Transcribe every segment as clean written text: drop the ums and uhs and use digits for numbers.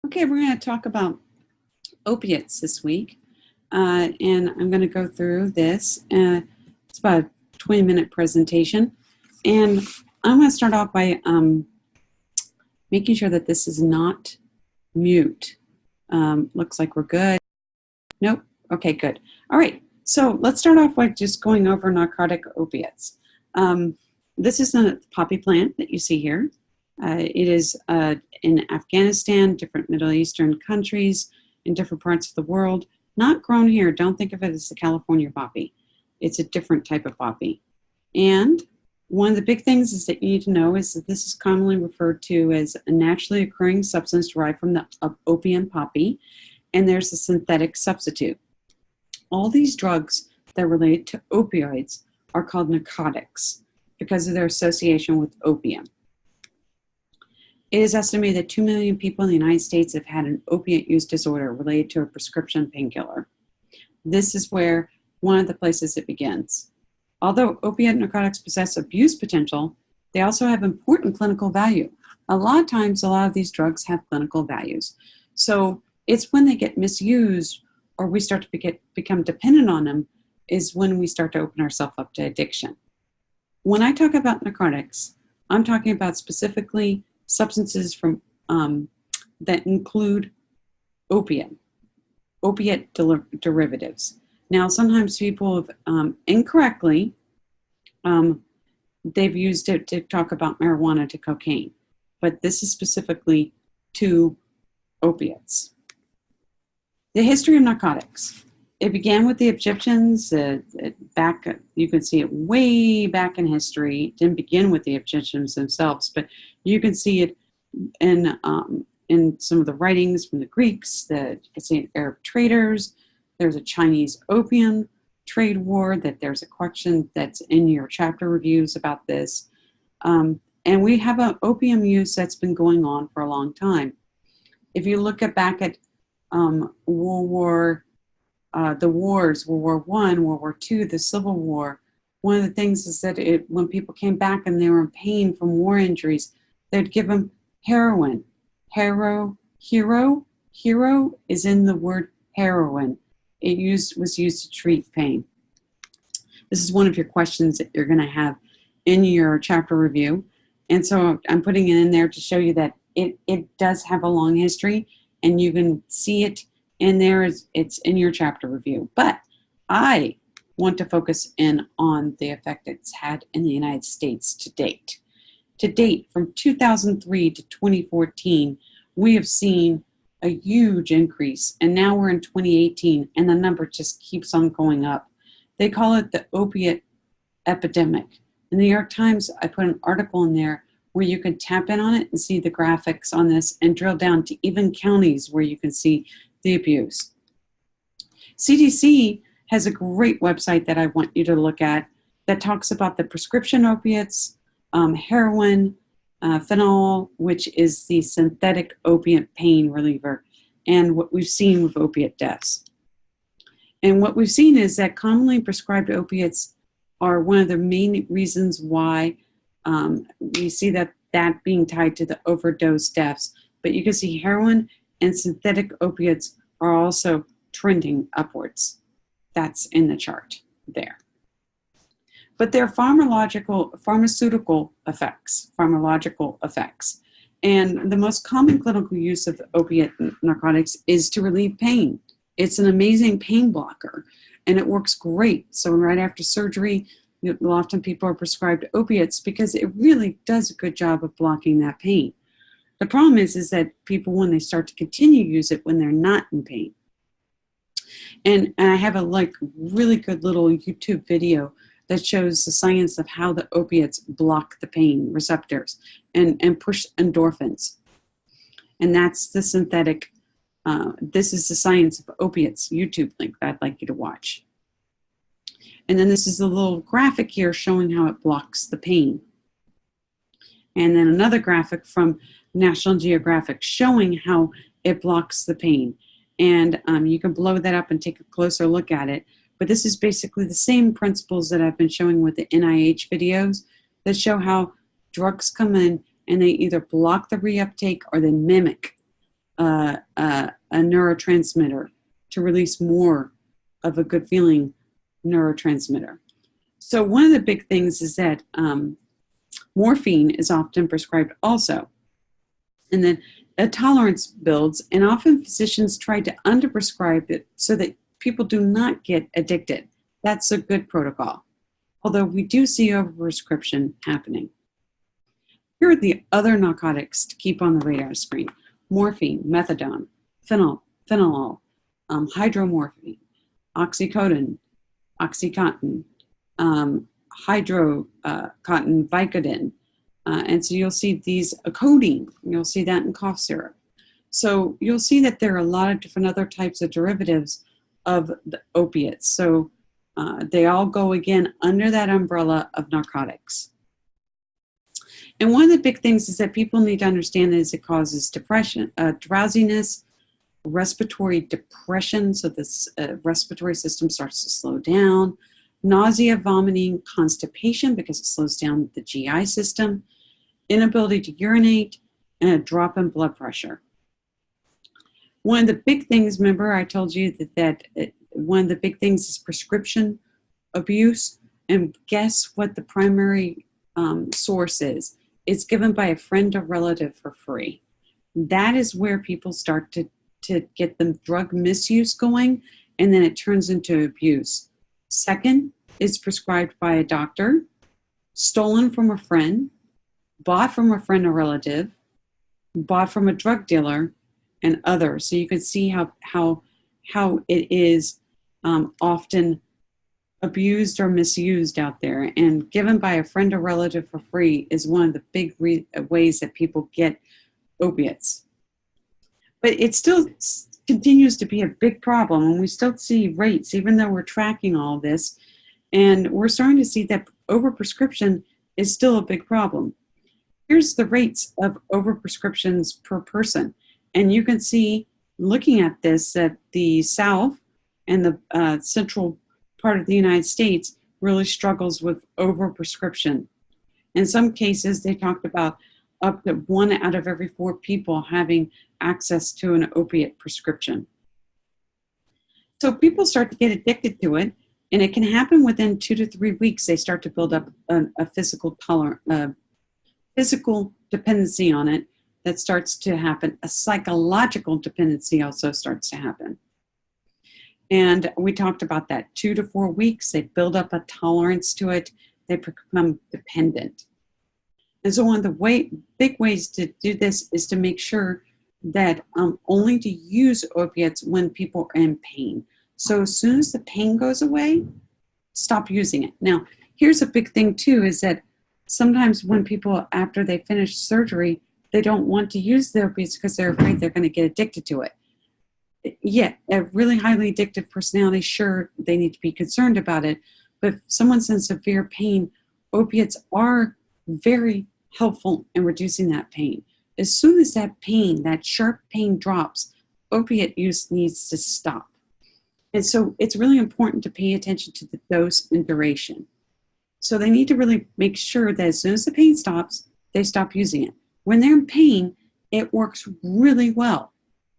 Okay, we're going to talk about opiates this week, and I'm going to go through this. It's about a 20-minute presentation, and I'm going to start off by making sure that this is not mute. Looks like we're good. Nope. Okay, good. All right, so let's start off by just going over narcotic opiates. This is the poppy plant that you see here. It is in Afghanistan, different Middle Eastern countries, in different parts of the world. Not grown here. Don't think of it as the California poppy. It's a different type of poppy. And one of the big things is that you need to know is that this is commonly referred to as a naturally occurring substance derived from the opium poppy, and there's a synthetic substitute. All these drugs that relate to opioids are called narcotics because of their association with opium. It is estimated that 2 million people in the United States have had an opiate use disorder related to a prescription painkiller. This is where one of the places it begins. Although opiate narcotics possess abuse potential, they also have important clinical value. A lot of times, a lot of these drugs have clinical values. So it's when they get misused or we start to become dependent on them is when we start to open ourselves up to addiction. When I talk about narcotics, I'm talking about specifically substances from that include opiate derivatives. Now, sometimes people have incorrectly they've used it to talk about marijuana to cocaine, but this is specifically to opiates. The history of narcotics. It began with the Egyptians back, you can see it way back in history. It didn't begin with the Egyptians themselves, but you can see it in some of the writings from the Greeks, you can see Arab traders. There's a Chinese opium trade war that there's a question that's in your chapter reviews about this. And we have an opium use that's been going on for a long time. If you look back at the wars, World War I, World War II, the Civil War, one of the things is that when people came back and they were in pain from war injuries, they'd give them heroin. Hero is in the word heroin. It was used to treat pain. This is one of your questions that you're going to have in your chapter review. And so I'm putting it in there to show you that it does have a long history, and you can see it in there. It's in your chapter review. But I want to focus in on the effect it's had in the United States to date. To date, from 2003 to 2014, we have seen a huge increase, and now we're in 2018, and the number just keeps on going up. They call it the opiate epidemic. In the New York Times, I put an article in there where you can tap in on it and see the graphics on this and drill down to even counties where you can see the abuse. CDC has a great website that I want you to look at that talks about the prescription opiates, heroin, fentanyl, which is the synthetic opiate pain reliever, and what we've seen with opiate deaths. And what we've seen is that commonly prescribed opiates are one of the main reasons why we see that being tied to the overdose deaths. But you can see heroin and synthetic opiates are also trending upwards. That's in the chart there. But there are pharmaceutical effects. And the most common clinical use of opiate narcotics is to relieve pain. It's an amazing pain blocker, and it works great. So right after surgery, often people are prescribed opiates because it really does a good job of blocking that pain. The problem is that people, when they start to continue to use it when they're not in pain. And I have a really good little YouTube video that shows the science of how the opiates block the pain receptors and push endorphins. And that's the synthetic, this is the science of opiates YouTube link that I'd like you to watch. And then this is a little graphic here showing how it blocks the pain. And then another graphic from National Geographic showing how it blocks the pain. And you can blow that up and take a closer look at it. But this is basically the same principles that I've been showing with the NIH videos that show how drugs come in and they either block the reuptake or they mimic a neurotransmitter to release more of a good feeling neurotransmitter. So one of the big things is that morphine is often prescribed also. And then a tolerance builds, and often physicians try to underprescribe it so that people do not get addicted. That's a good protocol, although we do see overprescription happening. Here are the other narcotics to keep on the radar screen: morphine, methadone, phenol, hydromorphine, oxycodone, oxycontin, hydrocotton, Vicodin. And so you'll see these, codeine, you'll see that in cough syrup. So you'll see that there are a lot of different other types of derivatives of the opiates. So they all go, again, under that umbrella of narcotics. And one of the big things is that people need to understand is it causes depression, drowsiness, respiratory depression, so this respiratory system starts to slow down, nausea, vomiting, constipation because it slows down the GI system, inability to urinate, and a drop in blood pressure. One of the big things, remember I told you that one of the big things is prescription abuse, and guess what the primary source is? It's given by a friend or relative for free. That is where people start to get the drug misuse going, and then it turns into abuse. Second, is prescribed by a doctor, stolen from a friend, bought from a friend or relative, bought from a drug dealer, and others. So you can see how it is often abused or misused out there, and given by a friend or relative for free is one of the big ways that people get opiates. But it still continues to be a big problem, and we still see rates, even though we're tracking all this, and we're starting to see that overprescription is still a big problem. Here's the rates of overprescriptions per person, and you can see, looking at this, that the South and the central part of the United States really struggles with overprescription. In some cases, they talked about up to 1 out of every 4 people having access to an opiate prescription. So people start to get addicted to it, and it can happen within 2 to 3 weeks. They start to build up a physical dependency on it that starts to happen. A psychological dependency also starts to happen. And we talked about that. 2 to 4 weeks, they build up a tolerance to it. They become dependent. And so one of the big ways to do this is to make sure that only to use opiates when people are in pain. So as soon as the pain goes away, stop using it. Now, here's a big thing too, is that sometimes when people, after they finish surgery, they don't want to use the opiates because they're afraid they're going to get addicted to it. Yeah, a really highly addictive personality, sure, they need to be concerned about it. But if someone's in severe pain, opiates are very helpful in reducing that pain. As soon as that pain, that sharp pain drops, opiate use needs to stop. And so it's really important to pay attention to the dose and duration. So they need to really make sure that as soon as the pain stops, they stop using it. When they're in pain, it works really well.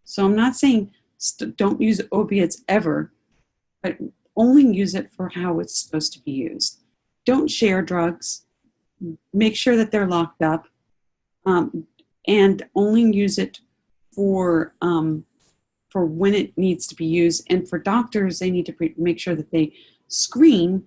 So I'm not saying don't use opiates ever, but only use it for how it's supposed to be used. Don't share drugs. Make sure that they're locked up, and only use it for when it needs to be used. And for doctors, they need to make sure that they screen.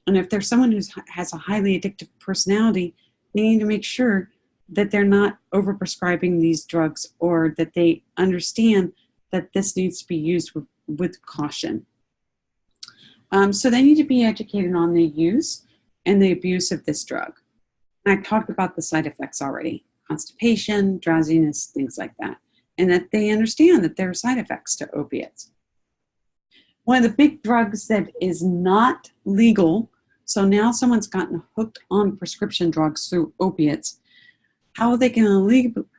And if there's someone who has a highly addictive personality, they need to make sure that they're not overprescribing these drugs, or that they understand that this needs to be used with caution. So they need to be educated on the use and the abuse of this drug. I talked about the side effects already: constipation, drowsiness, things like that, and that they understand that there are side effects to opiates. One of the big drugs that is not legal, so now someone's gotten hooked on prescription drugs through opiates, how they can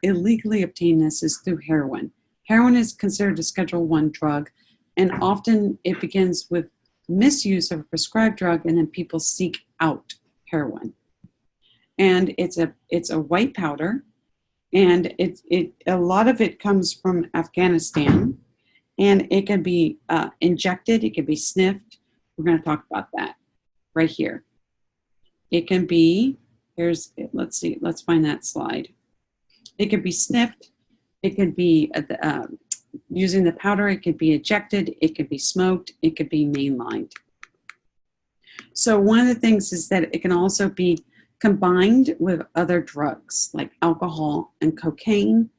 illegally obtain this is through heroin. Heroin is considered a Schedule I drug, and often it begins with misuse of a prescribed drug, and then people seek out heroin. And it's a white powder, And a lot of it comes from Afghanistan, and it can be injected, it can be sniffed. We're going to talk about that right here. It can be, let's see, let's find that slide. It could be sniffed, it could be using the powder, it could be ejected, it could be smoked, it could be mainlined. So one of the things is that it can also be combined with other drugs like alcohol and cocaine,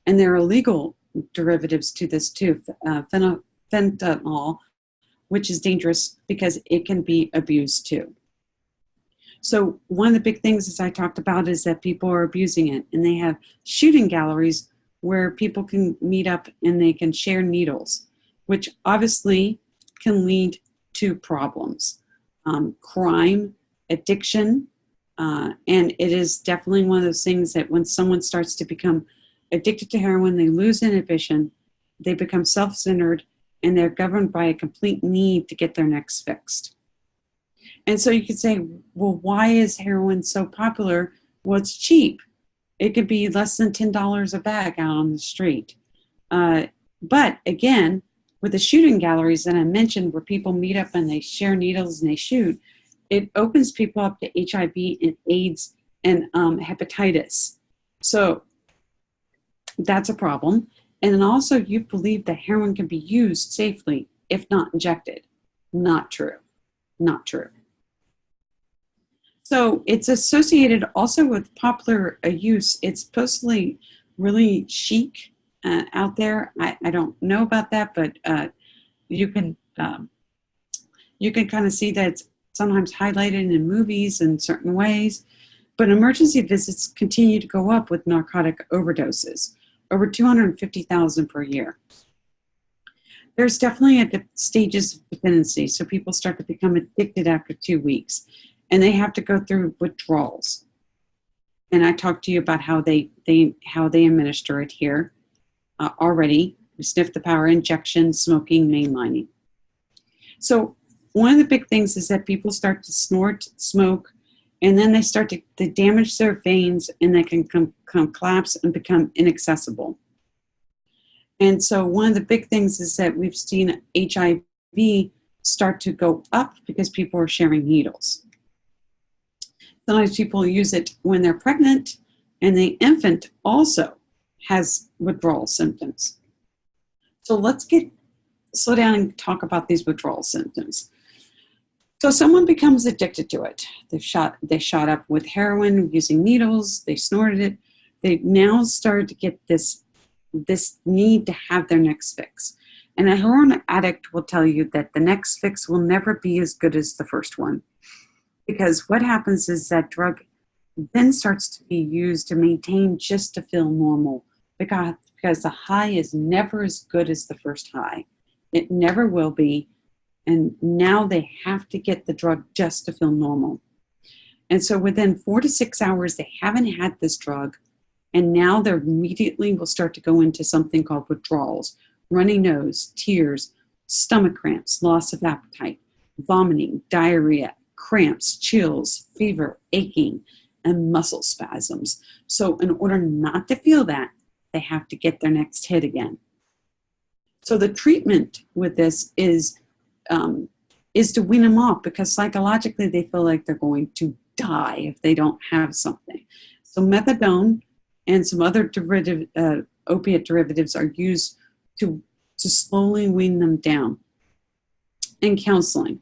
and there are illegal derivatives to this too, fentanyl, which is dangerous because it can be abused too. So one of the big things, as I talked about, is that people are abusing it, and they have shooting galleries where people can meet up and they can share needles, which obviously can lead to problems, crime, addiction, and it is definitely one of those things that when someone starts to become addicted to heroin, they lose inhibition, they become self-centered, and they're governed by a complete need to get their next fixed. And so you could say, well, why is heroin so popular? Well, it's cheap. It could be less than $10 a bag out on the street. But again, with the shooting galleries that I mentioned, where people meet up and they share needles and they shoot, it opens people up to HIV and AIDS and hepatitis. So that's a problem. And then also you believe that heroin can be used safely if not injected. Not true. Not true. So it's associated also with popular use. It's supposedly really chic out there. I don't know about that, but you can kind of see that it's sometimes highlighted in movies in certain ways. But emergency visits continue to go up with narcotic overdoses, over 250,000 per year. There's definitely at the stages of dependency, so people start to become addicted after 2 weeks, and they have to go through withdrawals. And I talked to you about how they administer it here already. We sniff the power, injection, smoking, mainlining. So one of the big things is that people start to snort, smoke, and then they start to damage their veins, and they can collapse and become inaccessible. And so one of the big things is that we've seen HIV start to go up because people are sharing needles. Sometimes people use it when they're pregnant, and the infant also has withdrawal symptoms. So let's slow down and talk about these withdrawal symptoms. So someone becomes addicted to it. They shot up with heroin using needles. They snorted it. They now started to get this need to have their next fix. And a heroin addict will tell you that the next fix will never be as good as the first one. Because what happens is that drug then starts to be used to maintain just to feel normal. Because the high is never as good as the first high. It never will be. And now they have to get the drug just to feel normal. And so within 4 to 6 hours, they haven't had this drug. And now they immediately will start to go into something called withdrawals, runny nose, tears, stomach cramps, loss of appetite, vomiting, diarrhea, cramps, chills, fever, aching, and muscle spasms. So in order not to feel that, they have to get their next hit again. So the treatment with this is to wean them off, because psychologically they feel like they're going to die if they don't have something. So methadone and some other opiate derivatives are used to slowly wean them down. And counseling.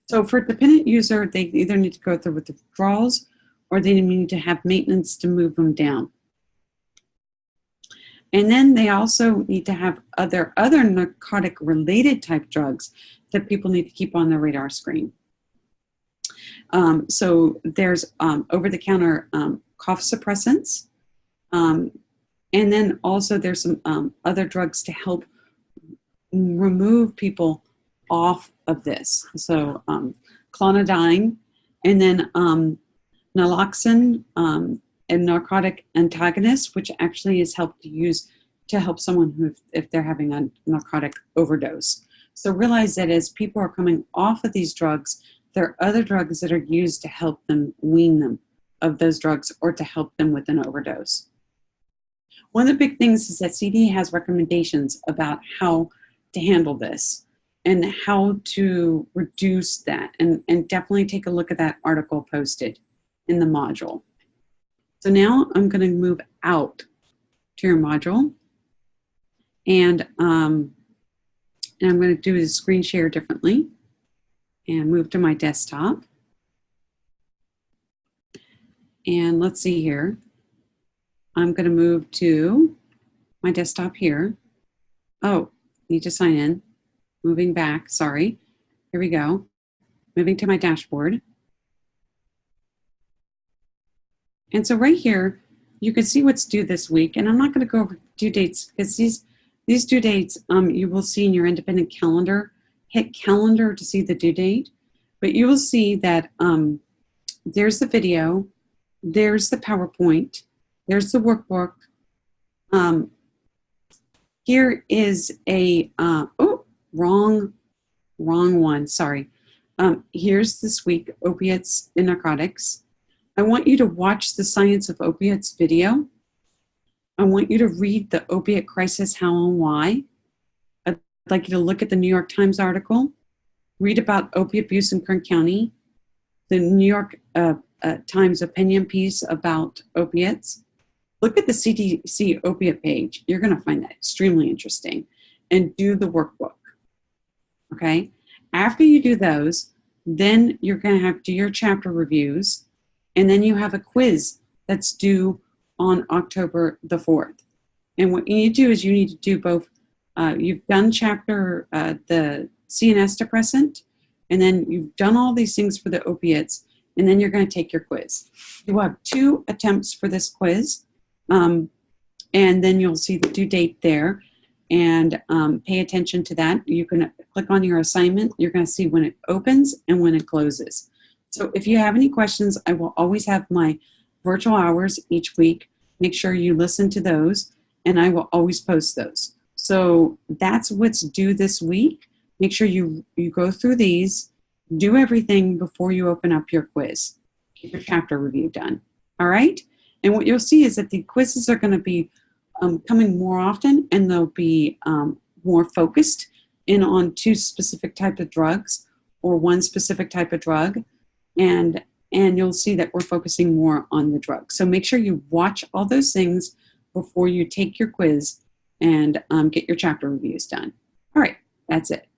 So for a dependent user, they either need to go through with withdrawals, or they need to have maintenance to move them down. And then they also need to have other narcotic-related type drugs that people need to keep on their radar screen. So there's over-the-counter cough suppressants. And then also there's some other drugs to help remove people off of this. So clonidine, and then naloxone, and narcotic antagonists, which actually is helped to use to help someone if they're having a narcotic overdose. So realize that as people are coming off of these drugs, there are other drugs that are used to help them wean them of those drugs, or to help them with an overdose. One of the big things is that CD has recommendations about how to handle this and how to reduce that. And definitely take a look at that article posted in the module. So now I'm going to move out to your module. And I'm going to do the screen share differently and move to my desktop. And let's see here. I'm going to move to my desktop here. Oh, need to sign in. Moving back, sorry. Here we go. Moving to my dashboard. And so right here, you can see what's due this week. And I'm not going to go over due dates because these due dates you will see in your independent calendar. Hit calendar to see the due date. But you will see that there's the video, there's the PowerPoint, there's the workbook. Here is a, wrong one, sorry. Here's this week, Opiates and Narcotics. I want you to watch the Science of Opiates video. I want you to read the Opiate Crisis, How and Why. I'd like you to look at the New York Times article, read about opiate abuse in Kern County, the New York Times opinion piece about opiates. Look at the CDC opiate page. You're going to find that extremely interesting. And do the workbook. Okay? After you do those, then you're going to have to do your chapter reviews. And then you have a quiz that's due on October the 4th. And what you need to do is you need to do both. You've done chapter, the CNS depressant, and then you've done all these things for the opiates, and then you're going to take your quiz. You will have 2 attempts for this quiz, and then you'll see the due date there, and pay attention to that. You can click on your assignment. You're going to see when it opens and when it closes. So if you have any questions, I will always have my virtual hours each week. Make sure you listen to those, and I will always post those. So that's what's due this week. Make sure you go through these, do everything before you open up your quiz. Get your chapter review done. All right? And what you'll see is that the quizzes are going to be coming more often, and they'll be more focused in on 2 specific types of drugs or 1 specific type of drug. And you'll see that we're focusing more on the drug. So make sure you watch all those things before you take your quiz and get your chapter reviews done. All right, that's it.